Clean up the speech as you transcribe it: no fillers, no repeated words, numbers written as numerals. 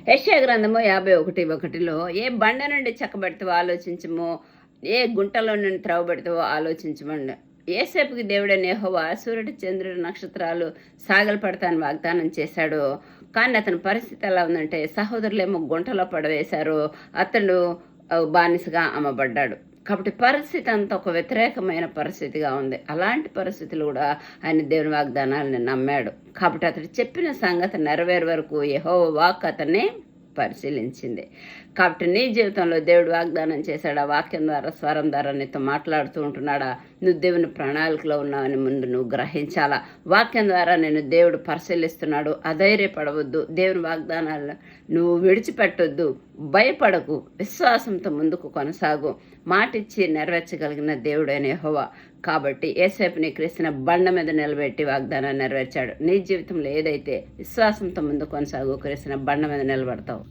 యెషయా గ్రంథము 51:1లో ఏ బండ నుండి చెక్కబెడతావో ఆలోచించము, ఏ గుంటలో నుండి త్రవ్వబెడతావో ఆలోచించమండి. ఏసేపుకి దేవుడైన యెహోవా సూర్యుడు చంద్రుడు నక్షత్రాలు సాగలపడతాను వాగ్దానం చేశాడు. కానీ అతని పరిస్థితి ఎలా ఉందంటే సహోదరులేమో గుంటలో పడవేశారు, అతడు బానిసగా అమ్మబడ్డాడు. కాబట్టి పరిస్థితి అంతా ఒక వ్యతిరేకమైన పరిస్థితిగా ఉంది. అలాంటి పరిస్థితులు కూడా ఆయన దేవుని వాగ్దానాలను నమ్మాడు. కాబట్టి అతడు చెప్పిన సంగతి నెరవేరు వరకు యెహోవా వాక్ అతన్ని పరిశీలించింది. కాబట్టి నీ జీవితంలో దేవుడు వాగ్దానం చేశాడు, ఆ వాక్యం ద్వారా స్వరం ద్వారా నీతో మాట్లాడుతూ ఉంటున్నాడా? నువ్వు దేవుని ప్రణాళికలో ఉన్నావని ముందు నువ్వు గ్రహించాలా. వాక్యం ద్వారా నేను దేవుడు పరిశీలిస్తున్నాడు, అధైర్యపడవద్దు, దేవుని వాగ్దానాలను నువ్వు విడిచిపెట్టొద్దు, భయపడకు, విశ్వాసంతో ముందుకు కొనసాగు. మాటిచ్చి నెరవేర్చగలిగిన దేవుడైన యెహోవా. కాబట్టి యేసేపుని క్రీస్తున బండ మీద నిలబెట్టి వాగ్దానాన్ని నెరవేర్చాడు. నీ జీవితంలో ఏదైతే విశ్వాసంతో ముందు కొనసాగు, క్రీస్తున బండ మీద నిలబడతావు.